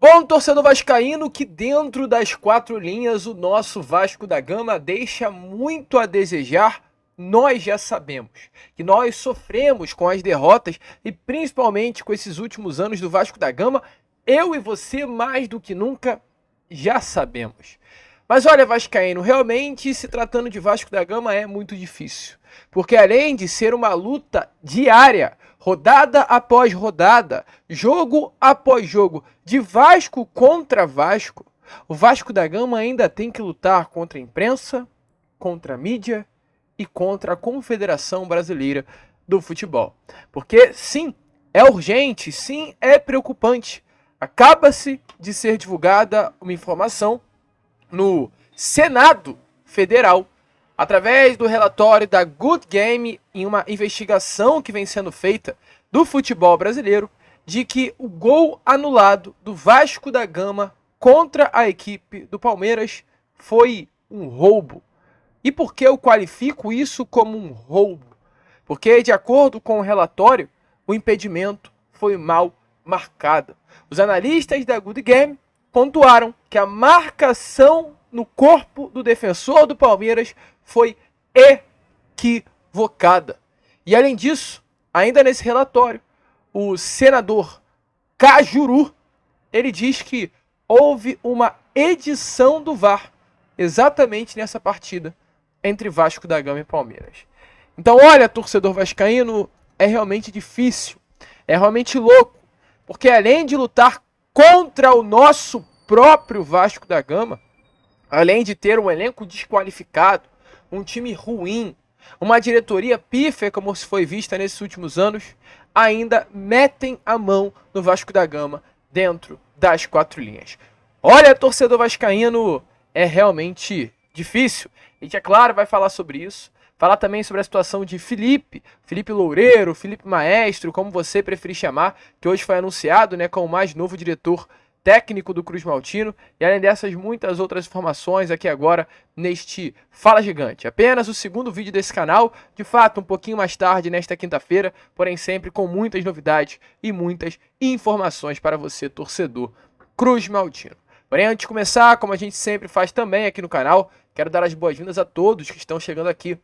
Bom, torcedor vascaíno, que dentro das quatro linhas o nosso Vasco da Gama deixa muito a desejar. Nós já sabemos que nós sofremos com as derrotas e principalmente com esses últimos anos do Vasco da Gama. Eu e você, mais do que nunca, já sabemos. Mas olha, vascaíno, realmente se tratando de Vasco da Gama é muito difícil. Porque além de ser uma luta diária, rodada após rodada, jogo após jogo, de Vasco contra Vasco, o Vasco da Gama ainda tem que lutar contra a imprensa, contra a mídia e contra a Confederação Brasileira do Futebol. Porque sim, é urgente, sim, é preocupante. Acaba-se de ser divulgada uma informação no Senado Federal, através do relatório da Good Game, em uma investigação que vem sendo feita do futebol brasileiro, de que o gol anulado do Vasco da Gama contra a equipe do Palmeiras foi um roubo. E por que eu qualifico isso como um roubo? Porque, de acordo com o relatório, o impedimento foi mal marcado. Os analistas da Good Game pontuaram que a marcação no corpo do defensor do Palmeiras foi equivocada. E além disso, ainda nesse relatório, o senador Cajuru, ele diz que houve uma edição do VAR exatamente nessa partida entre Vasco da Gama e Palmeiras. Então, olha, torcedor vascaíno, é realmente difícil, é realmente louco, porque além de lutar contra o nosso próprio Vasco da Gama, além de ter um elenco desqualificado, um time ruim, uma diretoria pífia como se foi vista nesses últimos anos, ainda metem a mão no Vasco da Gama dentro das quatro linhas. Olha, torcedor vascaíno, é realmente difícil. A gente, é claro, vai falar sobre isso. Falar também sobre a situação de Felipe Loureiro, Felipe Maestro, como você preferir chamar, que hoje foi anunciado, né, como o mais novo diretor técnico do Cruz Maltino, e além dessas muitas outras informações aqui agora neste Fala Gigante. Apenas o segundo vídeo desse canal, de fato um pouquinho mais tarde nesta quinta-feira, porém sempre com muitas novidades e muitas informações para você, torcedor Cruz Maltino. Porém, antes de começar, como a gente sempre faz também aqui no canal, quero dar as boas-vindas a todos que estão chegando aqui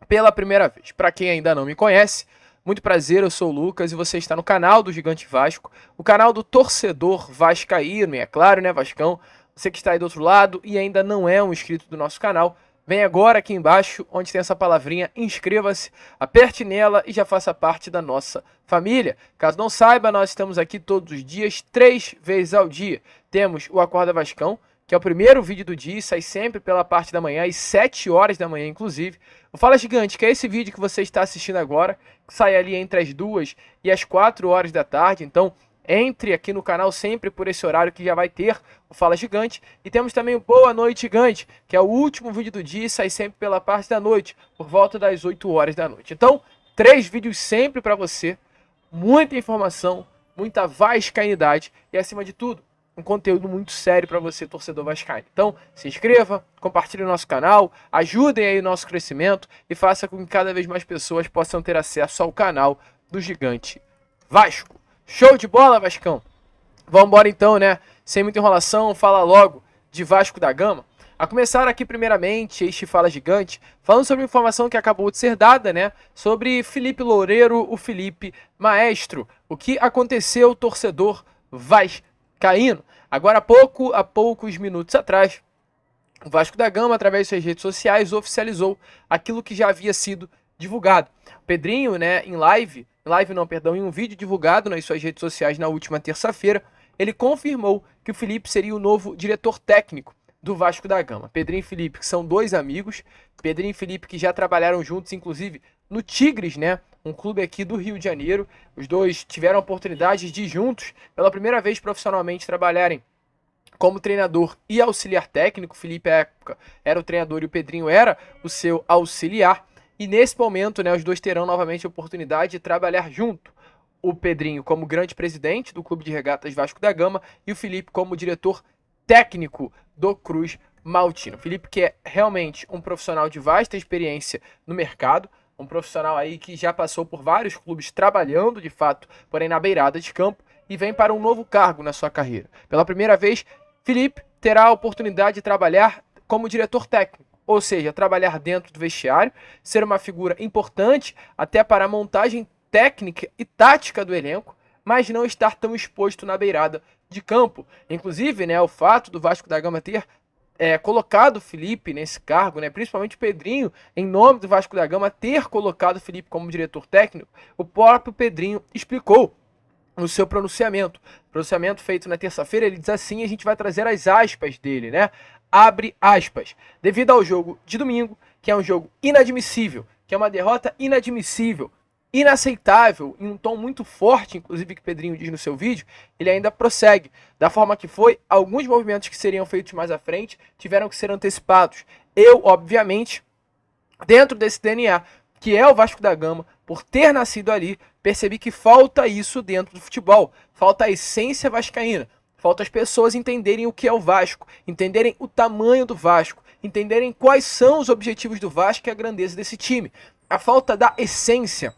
pela primeira vez. Para quem ainda não me conhece, muito prazer, eu sou o Lucas e você está no canal do Gigante Vasco, o canal do torcedor vascaíno, e é claro, né, Vascão? Você que está aí do outro lado e ainda não é um inscrito do nosso canal, vem agora aqui embaixo, onde tem essa palavrinha, inscreva-se, aperte nela e já faça parte da nossa família. Caso não saiba, nós estamos aqui todos os dias, 3 vezes ao dia. Temos o Acorda Vascão, que é o primeiro vídeo do dia, sai sempre pela parte da manhã, às 7 horas da manhã, inclusive. O Fala Gigante, que é esse vídeo que você está assistindo agora, que sai ali entre as 2 e as 4 horas da tarde. Então, entre aqui no canal sempre por esse horário que já vai ter o Fala Gigante. E temos também o Boa Noite Gigante, que é o último vídeo do dia e sai sempre pela parte da noite, por volta das 8 horas da noite. Então, 3 vídeos sempre para você, muita informação, muita vascainidade e, acima de tudo, um conteúdo muito sério para você, torcedor vascaíno. Então, se inscreva, compartilhe o nosso canal, ajudem aí o nosso crescimento e faça com que cada vez mais pessoas possam ter acesso ao canal do Gigante Vasco. Show de bola, Vascão? Vamos embora então, né? Sem muita enrolação, fala logo de Vasco da Gama. A começar aqui primeiramente este Fala Gigante, falando sobre a informação que acabou de ser dada, né? Sobre Felipe Loureiro, o Felipe Maestro. O que aconteceu, torcedor vascaíno? Agora há poucos minutos atrás, o Vasco da Gama, através de suas redes sociais, oficializou aquilo que já havia sido divulgado. O Pedrinho, né, em um vídeo divulgado nas suas redes sociais na última terça-feira, ele confirmou que o Felipe seria o novo diretor técnico do Vasco da Gama. Pedrinho e Felipe, que são dois amigos, Pedrinho e Felipe que já trabalharam juntos, inclusive, no Tigres, né, um clube aqui do Rio de Janeiro. Os dois tiveram a oportunidade de juntos, pela primeira vez profissionalmente, trabalharem como treinador e auxiliar técnico. O Felipe, à época, era o treinador e o Pedrinho era o seu auxiliar. E nesse momento, né, os dois terão novamente a oportunidade de trabalhar junto. O Pedrinho como grande presidente do Clube de Regatas Vasco da Gama e o Felipe como diretor técnico do Cruz Maltino. O Felipe, que é realmente um profissional de vasta experiência no mercado, um profissional aí que já passou por vários clubes trabalhando de fato, porém na beirada de campo, e vem para um novo cargo na sua carreira. Pela primeira vez, Felipe terá a oportunidade de trabalhar como diretor técnico, ou seja, trabalhar dentro do vestiário, ser uma figura importante até para a montagem técnica e tática do elenco, mas não estar tão exposto na beirada de campo. Inclusive, né, o fato do Vasco da Gama ter colocado o Felipe nesse cargo, né, principalmente o Pedrinho, em nome do Vasco da Gama, ter colocado o Felipe como diretor técnico, o próprio Pedrinho explicou no seu pronunciamento. Pronunciamento feito na terça-feira, ele diz assim, a gente vai trazer as aspas dele, né? Abre aspas. Devido ao jogo de domingo, que é um jogo inadmissível, que é uma derrota inadmissível, inaceitável, em um tom muito forte, inclusive que o Pedrinho diz no seu vídeo, ele ainda prossegue. Da forma que foi, alguns movimentos que seriam feitos mais à frente tiveram que ser antecipados. Eu, obviamente, dentro desse DNA, que é o Vasco da Gama, por ter nascido ali, percebi que falta isso dentro do futebol. Falta a essência vascaína. Falta as pessoas entenderem o que é o Vasco, entenderem o tamanho do Vasco, entenderem quais são os objetivos do Vasco e a grandeza desse time. A falta da essência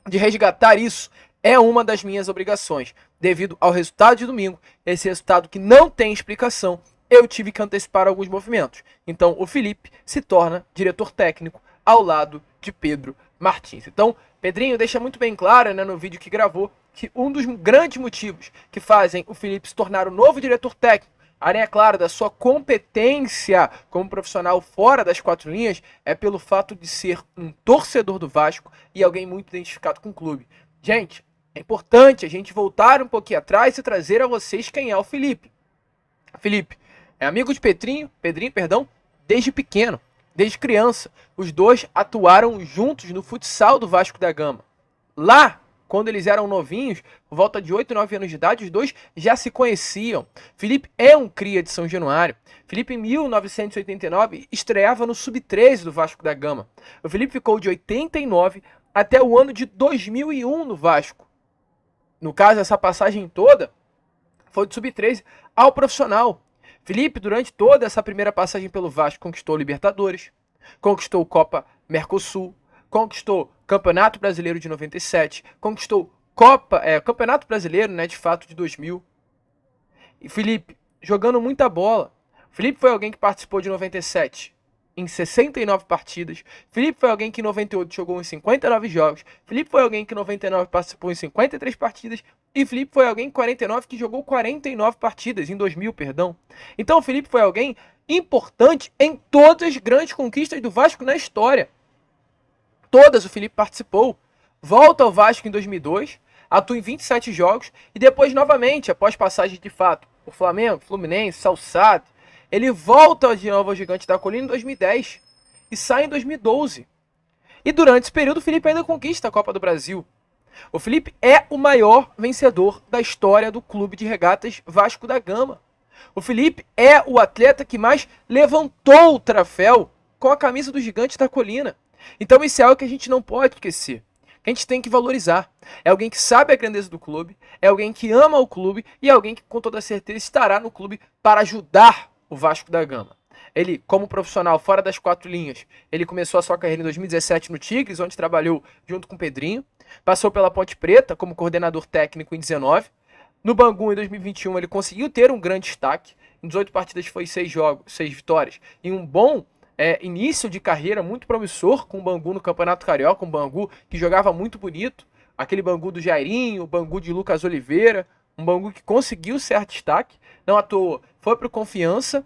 de resgatar isso é uma das minhas obrigações. Devido ao resultado de domingo, esse resultado que não tem explicação, eu tive que antecipar alguns movimentos. Então o Felipe se torna diretor técnico ao lado de Pedro Martins. Então, Pedrinho deixa muito bem claro, né, no vídeo que gravou, que um dos grandes motivos que fazem o Felipe se tornar o novo diretor técnico, além, é claro, da sua competência como profissional fora das quatro linhas, é pelo fato de ser um torcedor do Vasco e alguém muito identificado com o clube. Gente, é importante a gente voltar um pouquinho atrás e trazer a vocês quem é o Felipe. Felipe é amigo de Pedrinho, desde pequeno. Desde criança, os dois atuaram juntos no futsal do Vasco da Gama. Lá, quando eles eram novinhos, por volta de 8, 9 anos de idade, os dois já se conheciam. Felipe é um cria de São Januário. Felipe, em 1989, estreava no Sub-13 do Vasco da Gama. O Felipe ficou de 89 até o ano de 2001 no Vasco. No caso, essa passagem toda foi do Sub-13 ao profissional. Felipe, durante toda essa primeira passagem pelo Vasco, conquistou Libertadores, conquistou Copa Mercosul, conquistou Campeonato Brasileiro de 97, conquistou Campeonato Brasileiro, né, de fato, de 2000. E Felipe, jogando muita bola. Felipe foi alguém que participou de 97 em 69 partidas. Felipe foi alguém que em 98 jogou em 59 jogos. Felipe foi alguém que em 99 participou em 53 partidas. E Felipe foi alguém em 49 que jogou 49 partidas, em 2000, perdão. Então o Felipe foi alguém importante em todas as grandes conquistas do Vasco na história. Todas o Felipe participou. Volta ao Vasco em 2002, atua em 27 jogos e depois novamente, após passagem de fato por Flamengo, Fluminense, Salsat, ele volta de novo ao Gigante da Colina em 2010 e sai em 2012. E durante esse período o Felipe ainda conquista a Copa do Brasil. O Felipe é o maior vencedor da história do Clube de Regatas Vasco da Gama. O Felipe é o atleta que mais levantou o troféu com a camisa do Gigante da Colina. Então isso é algo que a gente não pode esquecer. Que a gente tem que valorizar. É alguém que sabe a grandeza do clube, é alguém que ama o clube e é alguém que com toda certeza estará no clube para ajudar o Vasco da Gama. Ele, como profissional fora das quatro linhas, ele começou a sua carreira em 2017 no Tigres, onde trabalhou junto com o Pedrinho. Passou pela Ponte Preta como coordenador técnico em 19. No Bangu, em 2021, ele conseguiu ter um grande destaque. Em 18 partidas foi 6 jogos, 6 vitórias. E um bom início de carreira muito promissor com o Bangu no Campeonato Carioca. Um Bangu que jogava muito bonito. Aquele Bangu do Jairinho, o Bangu de Lucas Oliveira. Um Bangu que conseguiu certo destaque. Não à toa, foi para o Confiança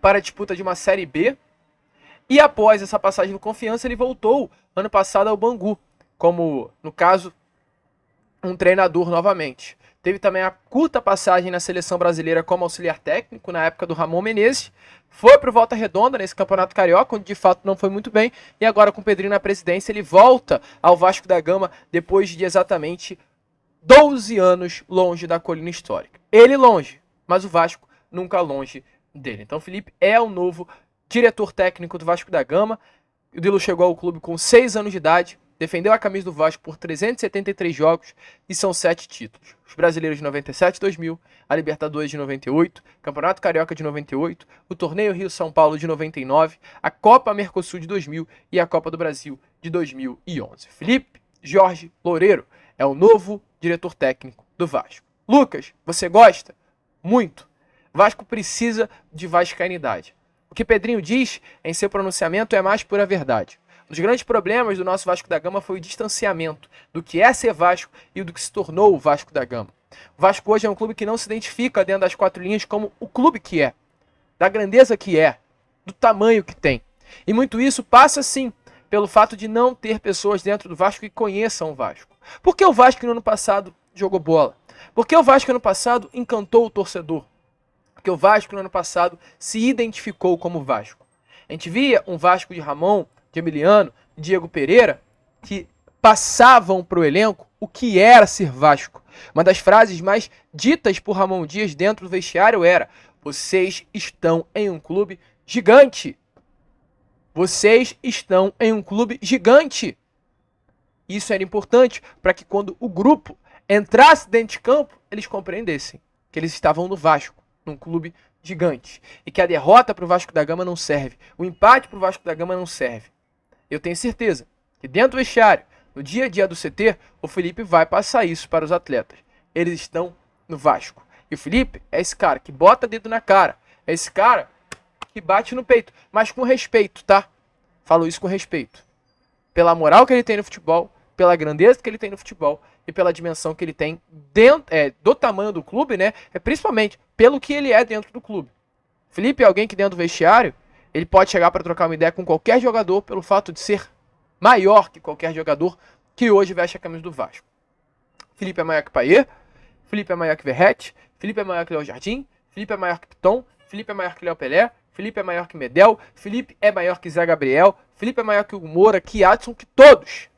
para a disputa de uma Série B. E após essa passagem no Confiança, ele voltou ano passado ao Bangu, como, no caso, um treinador novamente. Teve também a curta passagem na seleção brasileira como auxiliar técnico, na época do Ramon Menezes. Foi para o Volta Redonda nesse Campeonato Carioca, onde de fato não foi muito bem. E agora com o Pedrinho na presidência, ele volta ao Vasco da Gama depois de exatamente 12 anos longe da colina histórica. Ele longe, mas o Vasco nunca longe dele. Então o Felipe é o novo diretor técnico do Vasco da Gama. O Dilo chegou ao clube com 6 anos de idade, defendeu a camisa do Vasco por 373 jogos e são 7 títulos. Os brasileiros de 97 e 2000, a Libertadores de 98, Campeonato Carioca de 98, o Torneio Rio-São Paulo de 99, a Copa Mercosul de 2000 e a Copa do Brasil de 2011. Felipe Jorge Loureiro é o novo diretor técnico do Vasco. Lucas, você gosta? Muito. Vasco precisa de vascainidade. O que Pedrinho diz em seu pronunciamento é mais pura verdade. Um dos grandes problemas do nosso Vasco da Gama foi o distanciamento do que é ser Vasco e do que se tornou o Vasco da Gama. O Vasco hoje é um clube que não se identifica dentro das quatro linhas como o clube que é, da grandeza que é, do tamanho que tem. E muito isso passa, sim, pelo fato de não ter pessoas dentro do Vasco que conheçam o Vasco. Por que o Vasco no ano passado jogou bola? Por que o Vasco no ano passado encantou o torcedor? Porque o Vasco no ano passado se identificou como Vasco. A gente via um Vasco de Ramon, de Emiliano, de Diego Pereira, que passavam para o elenco o que era ser Vasco. Uma das frases mais ditas por Ramon Dias dentro do vestiário era: vocês estão em um clube gigante. Vocês estão em um clube gigante. Isso era importante para que quando o grupo entrasse dentro de campo, eles compreendessem que eles estavam no Vasco, num clube gigante. E que a derrota para o Vasco da Gama não serve. O empate para o Vasco da Gama não serve. Eu tenho certeza que dentro do vestiário, no dia a dia do CT, o Felipe vai passar isso para os atletas. Eles estão no Vasco. E o Felipe é esse cara que bota dedo na cara. É esse cara que bate no peito. Mas com respeito, tá? Falo isso com respeito. Pela moral que ele tem no futebol, pela grandeza que ele tem no futebol e pela dimensão que ele tem dentro, do tamanho do clube, né? Principalmente pelo que ele é dentro do clube. Felipe é alguém que dentro do vestiário, ele pode chegar para trocar uma ideia com qualquer jogador pelo fato de ser maior que qualquer jogador que hoje veste a camisa do Vasco. Felipe é maior que Payet, Felipe é maior que Verratti, Felipe é maior que Léo Jardim, Felipe é maior que Piton, Felipe é maior que Léo Pelé, Felipe é maior que Medel, Felipe é maior que Zé Gabriel, Felipe é maior que Hugo Moura, que Adson, que todos.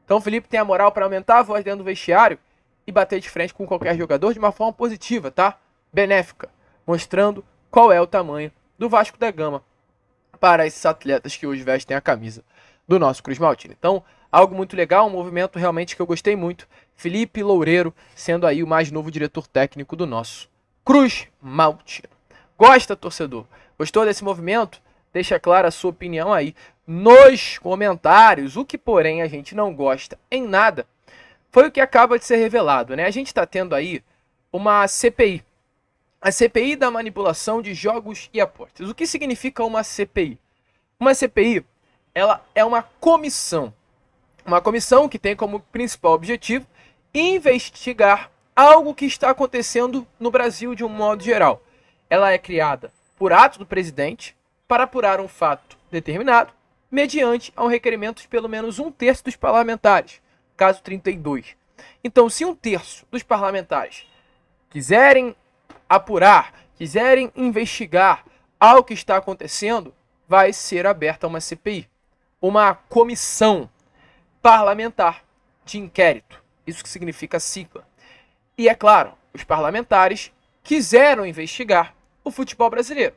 Então o Felipe tem a moral para aumentar a voz dentro do vestiário e bater de frente com qualquer jogador de uma forma positiva, tá? Benéfica, mostrando qual é o tamanho do Vasco da Gama para esses atletas que hoje vestem a camisa do nosso Cruz Maltino. Então, algo muito legal, um movimento realmente que eu gostei muito. Felipe Loureiro sendo aí o mais novo diretor técnico do nosso Cruz Maltino. Gosta, torcedor? Gostou desse movimento? Deixa clara a sua opinião aí nos comentários. O que, porém, a gente não gosta em nada foi o que acaba de ser revelado, né? A gente está tendo aí uma CPI. A CPI da manipulação de jogos e apostas. O que significa uma CPI? Uma CPI, ela é uma comissão. Uma comissão que tem como principal objetivo investigar algo que está acontecendo no Brasil de um modo geral. Ela é criada por ato do presidente para apurar um fato determinado, mediante a um requerimento de pelo menos 1/3 dos parlamentares, caso 32. Então, se 1/3 dos parlamentares quiserem apurar, quiserem investigar algo que está acontecendo, vai ser aberta uma CPI, uma comissão parlamentar de inquérito. Isso que significa sigla. E é claro, os parlamentares quiseram investigar o futebol brasileiro.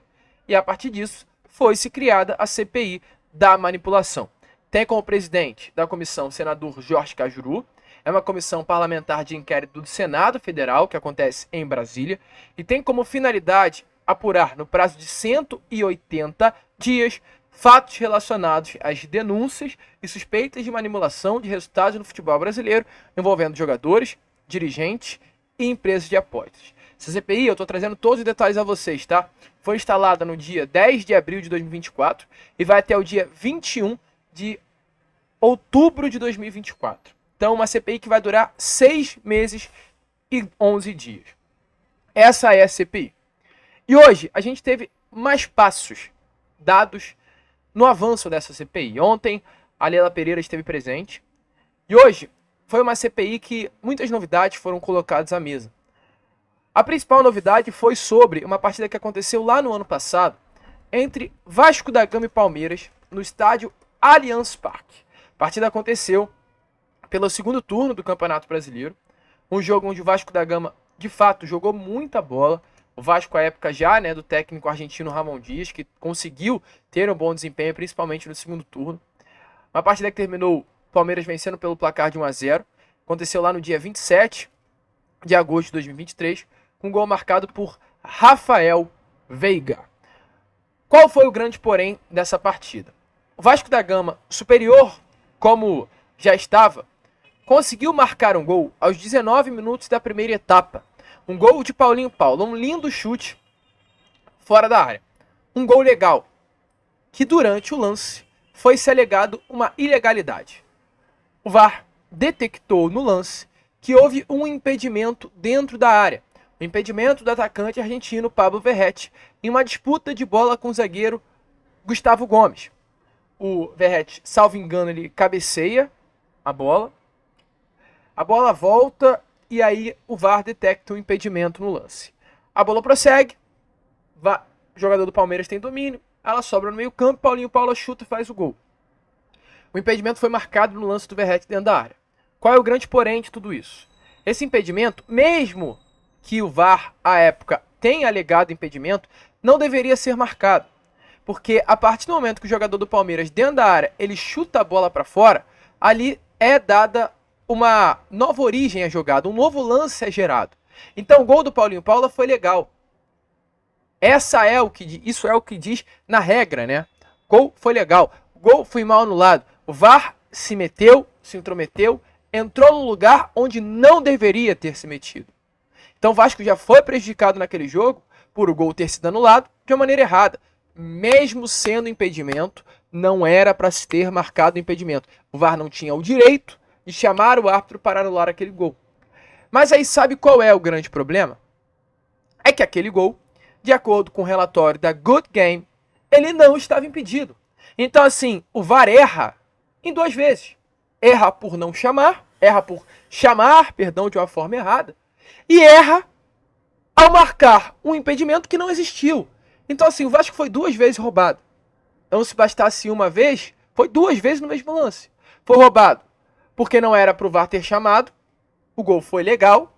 E a partir disso, foi-se criada a CPI da manipulação. Tem como presidente da comissão o senador Jorge Cajuru. É uma comissão parlamentar de inquérito do Senado Federal, que acontece em Brasília, e tem como finalidade apurar, no prazo de 180 dias, fatos relacionados às denúncias e suspeitas de manipulação de resultados no futebol brasileiro, envolvendo jogadores, dirigentes e empresas de apostas. Essa CPI, eu estou trazendo todos os detalhes a vocês, tá? Foi instalada no dia 10 de abril de 2024 e vai até o dia 21 de outubro de 2024. Então, uma CPI que vai durar 6 meses e 11 dias. Essa é a CPI. E hoje, a gente teve mais passos dados no avanço dessa CPI. Ontem, a Leila Pereira esteve presente. E hoje, foi uma CPI que muitas novidades foram colocadas à mesa. A principal novidade foi sobre uma partida que aconteceu lá no ano passado, entre Vasco da Gama e Palmeiras, no estádio Allianz Parque. A partida aconteceu pelo segundo turno do Campeonato Brasileiro, um jogo onde o Vasco da Gama, de fato, jogou muita bola. O Vasco, à época já, né, do técnico argentino Ramon Dias, que conseguiu ter um bom desempenho, principalmente no segundo turno. Uma partida que terminou o Palmeiras vencendo pelo placar de 1-0. Aconteceu lá no dia 27 de agosto de 2023, com um gol marcado por Rafael Veiga. Qual foi o grande porém dessa partida? O Vasco da Gama, superior como já estava, conseguiu marcar um gol aos 19 minutos da primeira etapa. Um gol de Paulinho Paulo, um lindo chute fora da área. Um gol legal, que durante o lance foi-se alegado uma ilegalidade. O VAR detectou no lance que houve um impedimento dentro da área. O impedimento do atacante argentino Pablo Verratti em uma disputa de bola com o zagueiro Gustavo Gomes. O Verratti, salvo engano, ele cabeceia a bola volta e aí o VAR detecta um impedimento no lance. A bola prossegue, o jogador do Palmeiras tem domínio, ela sobra no meio campo, Paulinho Paulo chuta e faz o gol. O impedimento foi marcado no lance do Verratti dentro da área. Qual é o grande porém de tudo isso? Esse impedimento, mesmo que o VAR, à época, tenha alegado impedimento, não deveria ser marcado. Porque a partir do momento que o jogador do Palmeiras, dentro da área, ele chuta a bola para fora, ali é dada uma nova origem à jogada, um novo lance é gerado. Então o gol do Paulinho Paulo foi legal. Isso é o que diz na regra, né? Gol foi legal, gol foi mal anulado. O VAR se intrometeu, entrou no lugar onde não deveria ter se metido. Então o Vasco já foi prejudicado naquele jogo por o gol ter sido anulado de uma maneira errada. Mesmo sendo impedimento, não era para se ter marcado impedimento. O VAR não tinha o direito de chamar o árbitro para anular aquele gol. Mas aí sabe qual é o grande problema? É que aquele gol, de acordo com o relatório da Good Game, ele não estava impedido. Então assim, o VAR erra em duas vezes. Erra por não chamar, de uma forma errada, e erra ao marcar um impedimento que não existiu. Então assim, o Vasco foi duas vezes roubado. Então se bastasse uma vez, foi duas vezes no mesmo lance. Foi roubado porque não era para o VAR ter chamado, o gol foi legal,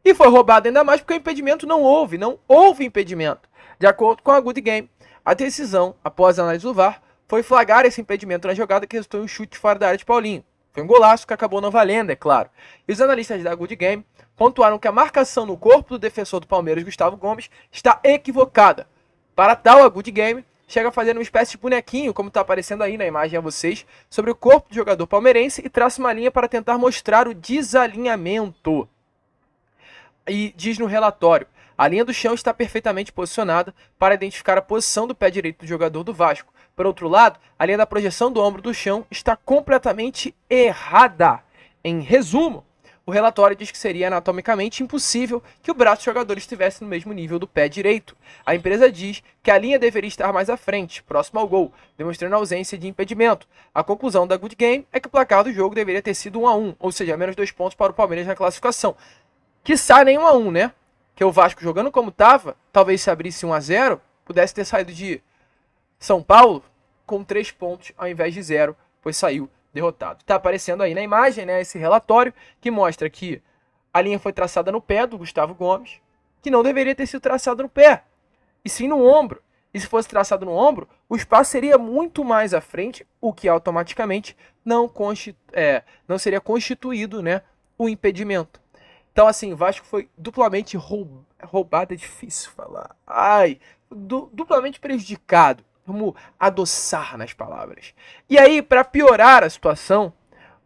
e foi roubado ainda mais porque o impedimento não houve impedimento. De acordo com a Good Game, a decisão, após a análise do VAR, foi flagrar esse impedimento na jogada que resultou em um chute fora da área de Paulinho. Foi um golaço que acabou não valendo, é claro. E os analistas da Good Game pontuaram que a marcação no corpo do defensor do Palmeiras, Gustavo Gomes, está equivocada. Para tal, a Good Game chega a fazer uma espécie de bonequinho, como está aparecendo aí na imagem a vocês, sobre o corpo do jogador palmeirense e traça uma linha para tentar mostrar o desalinhamento. E diz no relatório, a linha do chão está perfeitamente posicionada para identificar a posição do pé direito do jogador do Vasco. Por outro lado, a linha da projeção do ombro do chão está completamente errada. Em resumo, o relatório diz que seria anatomicamente impossível que o braço do jogador estivesse no mesmo nível do pé direito. A empresa diz que a linha deveria estar mais à frente, próximo ao gol, demonstrando a ausência de impedimento. A conclusão da Good Game é que o placar do jogo deveria ter sido 1-1, ou seja, menos 2 pontos para o Palmeiras na classificação. Quiçá nem 1-1, né? Que o Vasco jogando como estava, talvez se abrisse 1-0, pudesse ter saído de São Paulo com 3 pontos ao invés de 0, pois saiu derrotado. Está aparecendo aí na imagem, né, esse relatório que mostra que a linha foi traçada no pé do Gustavo Gomes, que não deveria ter sido traçada no pé, e sim no ombro. E se fosse traçado no ombro, o espaço seria muito mais à frente, o que automaticamente não seria constituído, né, o impedimento. Então assim, o Vasco foi duplamente roubado, é difícil falar. Duplamente prejudicado. Vamos adoçar nas palavras. E aí, para piorar a situação,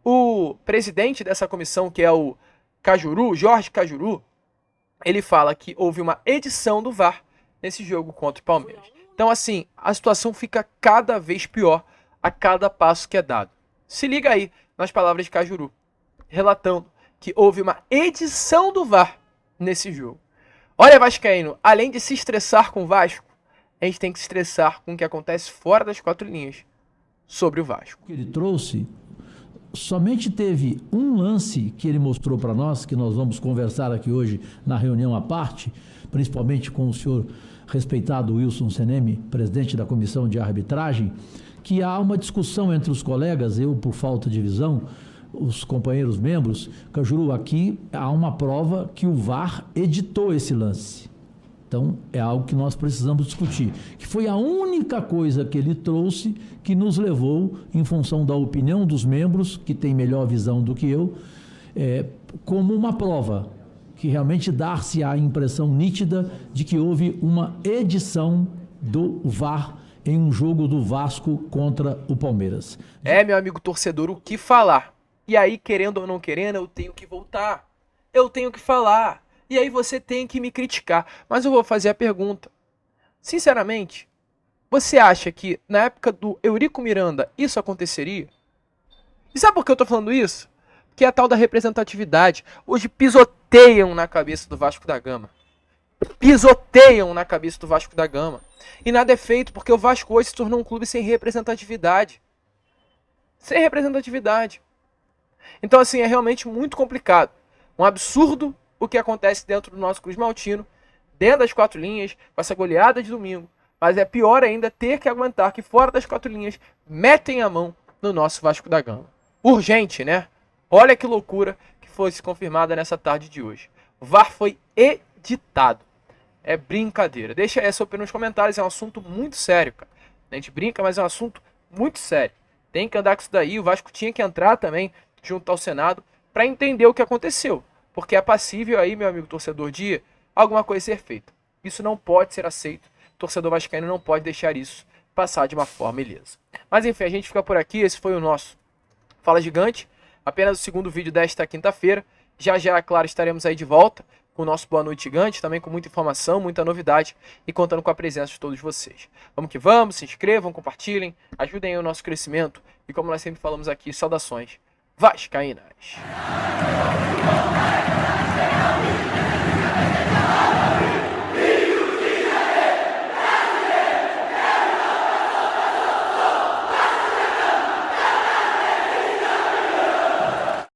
o presidente dessa comissão, que é o Cajuru, Jorge Cajuru, ele fala que houve uma edição do VAR nesse jogo contra o Palmeiras. Então, assim, a situação fica cada vez pior a cada passo que é dado. Se liga aí nas palavras de Cajuru, relatando que houve uma edição do VAR nesse jogo. Olha, vascaíno, além de se estressar com o Vasco, a gente tem que se estressar com o que acontece fora das quatro linhas sobre o Vasco. Ele trouxe, somente teve um lance que ele mostrou para nós, que nós vamos conversar aqui hoje na reunião à parte, principalmente com o senhor respeitado Wilson Seneme, presidente da comissão de arbitragem, que há uma discussão entre os colegas, eu por falta de visão, os companheiros membros. Cajuru, aqui há uma prova que o VAR editou esse lance. Então, é algo que nós precisamos discutir, que foi a única coisa que ele trouxe que nos levou, em função da opinião dos membros, que tem melhor visão do que eu, como uma prova, que realmente dá-se a impressão nítida de que houve uma edição do VAR em um jogo do Vasco contra o Palmeiras. Meu amigo torcedor, o que falar? E aí, querendo ou não querendo, eu tenho que voltar. Eu tenho que falar. E aí você tem que me criticar. Mas eu vou fazer a pergunta. Sinceramente, você acha que na época do Eurico Miranda isso aconteceria? E sabe por que eu tô falando isso? Porque é a tal da representatividade. Hoje pisoteiam na cabeça do Vasco da Gama. Pisoteiam na cabeça do Vasco da Gama. E nada é feito porque o Vasco hoje se tornou um clube sem representatividade. Sem representatividade. Então, assim, é realmente muito complicado. Um absurdo o que acontece dentro do nosso Cruz Maltino, dentro das 4 linhas, com essa goleada de domingo. Mas é pior ainda ter que aguentar que fora das 4 linhas metem a mão no nosso Vasco da Gama. Urgente, né? Olha que loucura que fosse confirmada nessa tarde de hoje. O VAR foi editado. É brincadeira. Deixa essa opinião nos comentários, é um assunto muito sério, cara. A gente brinca, mas é um assunto muito sério. Tem que andar com isso daí, o Vasco tinha que entrar também junto ao Senado para entender o que aconteceu. Porque é passível aí, meu amigo torcedor, de alguma coisa ser feita. Isso não pode ser aceito. O torcedor vascaíno não pode deixar isso passar de uma forma ilesa. Mas enfim, a gente fica por aqui. Esse foi o nosso Fala Gigante. Apenas o segundo vídeo desta quinta-feira. Já já, claro, estaremos aí de volta com o nosso Boa Noite Gigante, também com muita informação, muita novidade e contando com a presença de todos vocês. Vamos que vamos, se inscrevam, compartilhem, ajudem aí o nosso crescimento e, como nós sempre falamos aqui, saudações vascaínas.